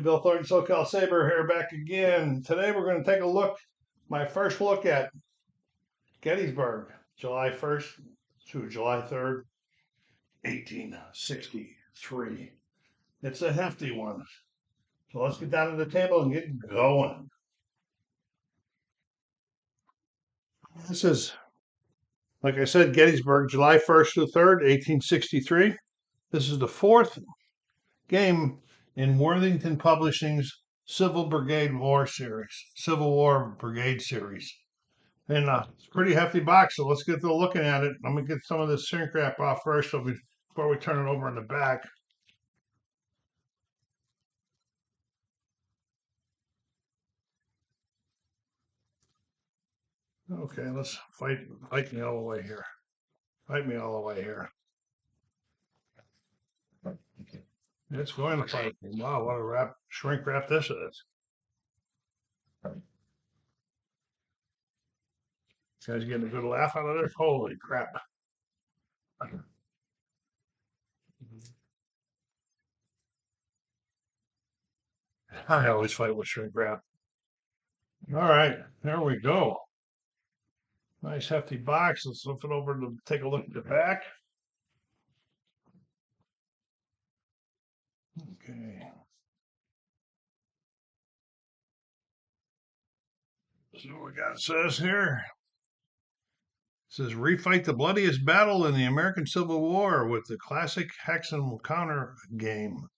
Bill Thornton, SoCalsabre here back again. Today we're going to take a look, my first look at Gettysburg, July 1st through July 3rd, 1863. It's a hefty one. So let's get down to the table and get going. This is, like I said, Gettysburg, July 1st through 3rd, 1863. This is the fourth game in Worthington Publishing's Civil War Brigade series. And it's a pretty hefty box, so let's get to looking at it. I'm going to get some of this shrink wrap off first before we turn it over in the back. Okay, let's fight me all the way here. Fight me all the way here. It's going to fight me. Wow, what a shrink wrap this is. You guys getting a good laugh out of this? Holy crap. I always fight with shrink wrap. All right, there we go. Nice hefty box. Let's flip it over to take a look at the back. Okay. So what we got says here. It says refight the bloodiest battle in the American Civil War with the classic hex and counter game.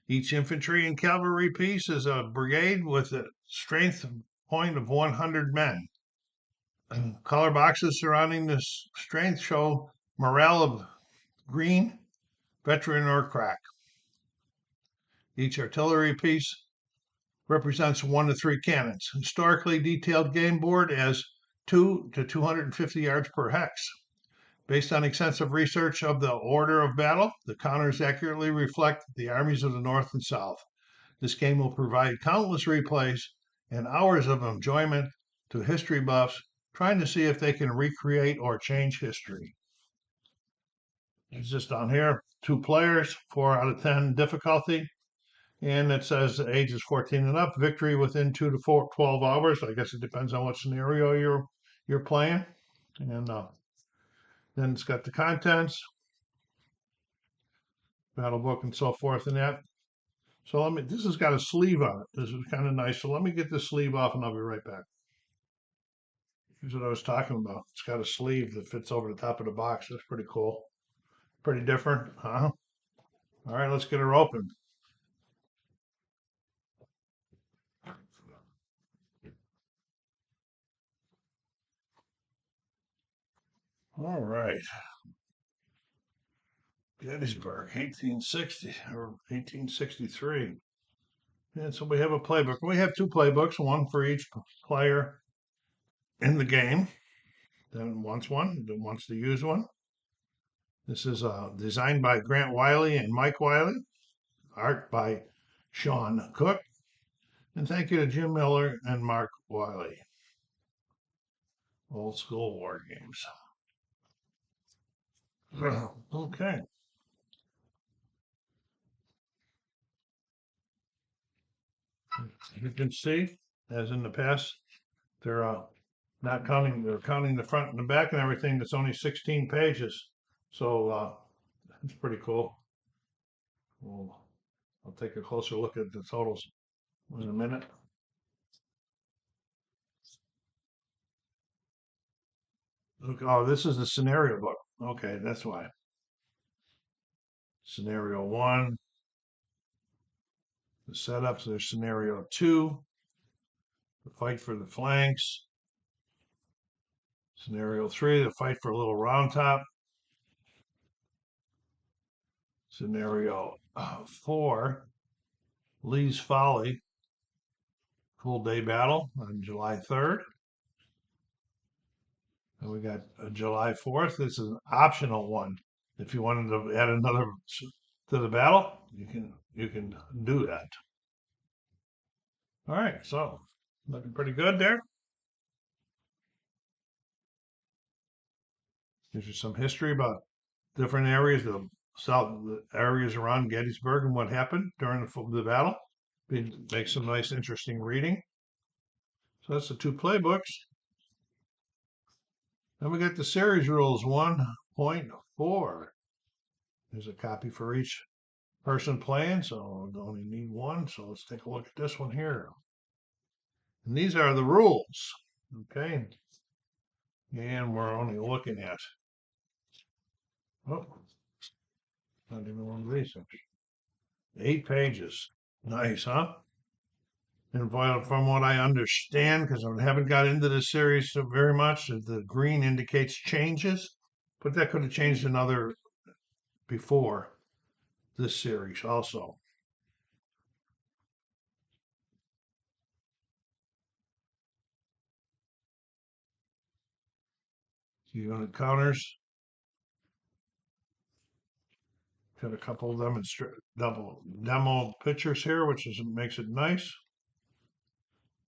Each infantry and cavalry piece is a brigade with a strength point of 100 men. Color boxes surrounding this strength show morale of green, veteran, or crack. Each artillery piece represents 1 to 3 cannons. Historically detailed game board as 2 to 250 yards per hex. Based on extensive research of the order of battle, the counters accurately reflect the armies of the North and South. This game will provide countless replays and hours of enjoyment to history buffs trying to see if they can recreate or change history. It's just down here, 2 players, 4 out of 10 difficulty. And it says ages 14 and up, victory within 2 to 12 hours. I guess it depends on what scenario you're playing. And then it's got the contents, battle book, and so forth, and that. So this has got a sleeve on it. This is kind of nice. So let me get this sleeve off, and I'll be right back. Here's what I was talking about. It's got a sleeve that fits over the top of the box. That's pretty cool. Pretty different, huh? All right, let's get her open. All right. Gettysburg, 1860 or 1863. And so we have a playbook. We have 2 playbooks, one for each player in the game that wants one, that wants to use one. This is designed by Grant Wiley and Mike Wiley, art by Sean Cook, and thank you to Jim Miller and Mark Wiley. Old school war games. Okay. You can see, as in the past, they're not counting, they're counting the front and the back and everything. That's only 16 pages. So it's pretty cool. Well, I'll take a closer look at the totals in a minute. Look, oh, this is the scenario book. Okay, that's why. Scenario 1, the setups. There's scenario 2, the fight for the flanks. Scenario 3, the fight for a little round top. Scenario 4, Lee's Folly, full day battle on July 3rd. And we got July 4th. This is an optional one. If you wanted to add another to the battle, you can do that. All right, so looking pretty good there. Gives you some history about different areas, the areas around Gettysburg and what happened during the battle. Make some nice, interesting reading. So that's the two playbooks. Then we got the series rules 1.4. There's a copy for each person playing, so we only need one. So let's take a look at this one here. And these are the rules. Okay. And we're only looking at, oh, not even one of these things. 8 pages. Nice, huh? And from what I understand, because I haven't got into this series so very much, the green indicates changes, but that could have changed another before this series also. Unit counters. Got a couple of them double demo pictures here, which makes it nice.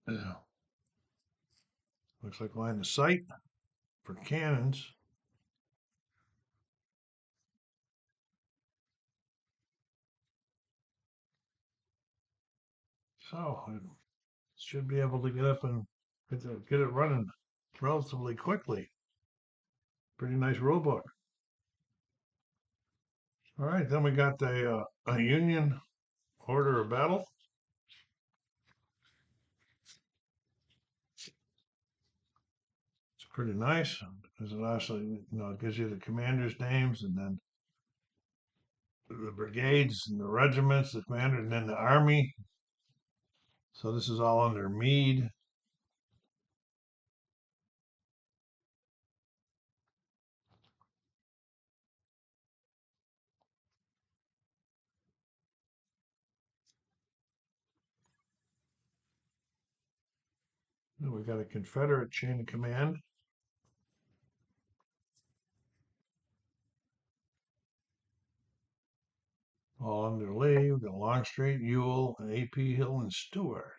Yeah. Looks like line of sight for cannons. So it should be able to get up and get it running relatively quickly. Pretty nice rule book. All right, then we got the a Union order of battle. It's pretty nice because it actually, it gives you the commanders' names and then the brigades and the regiments, the commander, and then the army. So this is all under Meade. Then we got a Confederate chain of command. All under Lee. We've got Longstreet, Ewell, and A.P. Hill and Stewart.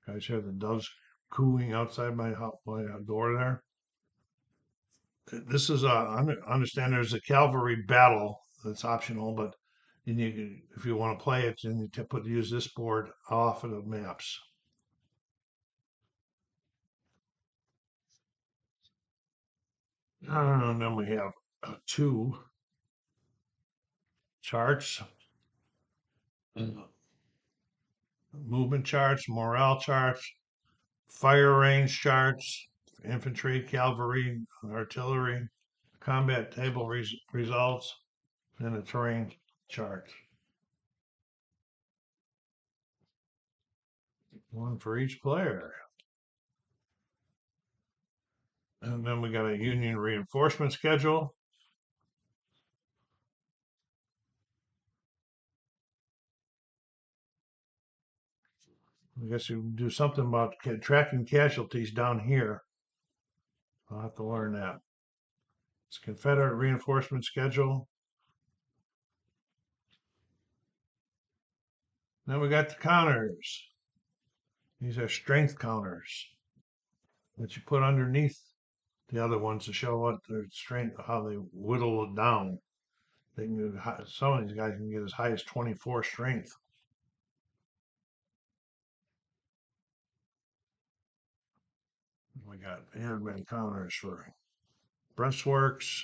Guys hear the doves cooing outside my door there. This is understand there's a cavalry battle that's optional, but if you want to play it, then you use this board off of the maps. And then we have 2 charts, movement charts, morale charts, fire range charts, infantry, cavalry, artillery, combat table results, and a terrain chart. One for each player. And then we got a Union reinforcement schedule. I guess you do something about tracking casualties down here. I'll have to learn that. It's Confederate reinforcement schedule. Then we got the counters. These are strength counters that you put underneath the other ones to show what their strength, how they whittle it down. They can some of these guys can get as high as 24 strength. We got handman counters for breastworks.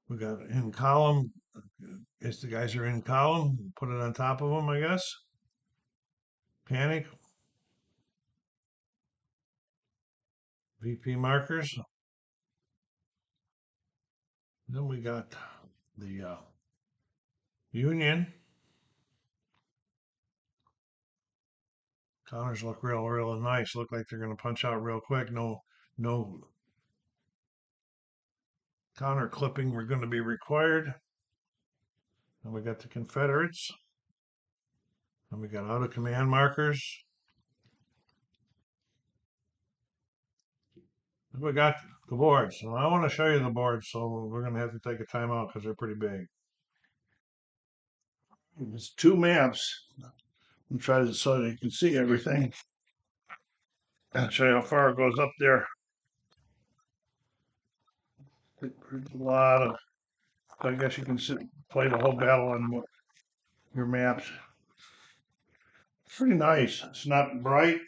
We got in column. It's the guys are in column. Put it on top of them, I guess. Panic. VP markers. Then we got the Union. Counters look real nice. Look like they're going to punch out real quick. No counter clipping we're going to be required. And we got the Confederates. And we got out of command markers. And we got the boards. And I want to show you the boards, so we're going to have to take a time out because they're pretty big. It's 2 maps. And try to so you can see everything. I'll show you how far it goes up there. There's a lot of, I guess you can play the whole battle on your maps. It's pretty nice. It's not bright.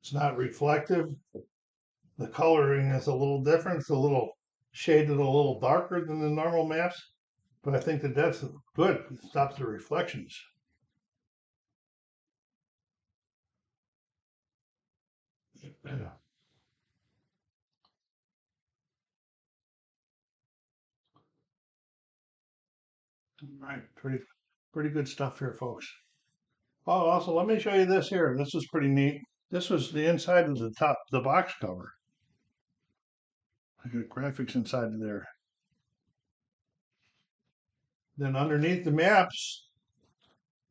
It's not reflective. The coloring is a little different. It's a little shaded a little darker than the normal maps, but I think that's good. It stops the reflections. Yeah. Right, pretty good stuff here, folks. Oh, also, let me show you this here. This is pretty neat. This was the inside of the box cover. I got graphics inside of there. Then underneath the maps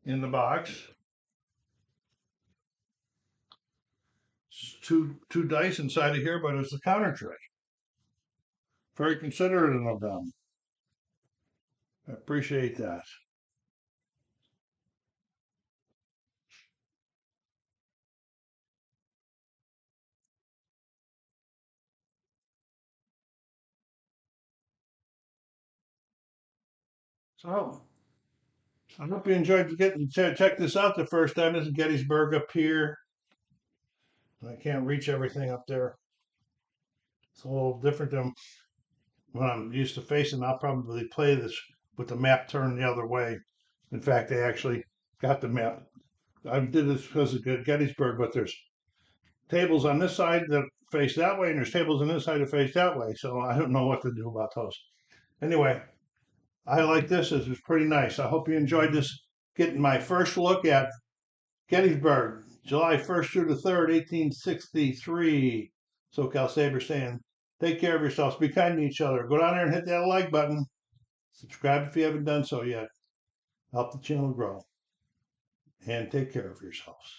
in the box, two dice inside of here, but it's a counter tray. Very considerate of them. I appreciate that. So I hope you enjoyed getting to check this out the first time. This is Gettysburg up here. I can't reach everything up there. It's a little different than when I'm used to facing. I'll probably play this with the map turned the other way. In fact, I actually got the map. I did this because of Gettysburg, but there's tables on this side that face that way, and there's tables on this side that face that way. So I don't know what to do about those. Anyway, I like this. This is pretty nice. I hope you enjoyed this. Getting my first look at Gettysburg, July 1st through the 3rd, 1863. SoCalsabre saying, take care of yourselves. Be kind to each other. Go down there and hit that like button. Subscribe if you haven't done so yet. Help the channel grow. And take care of yourselves.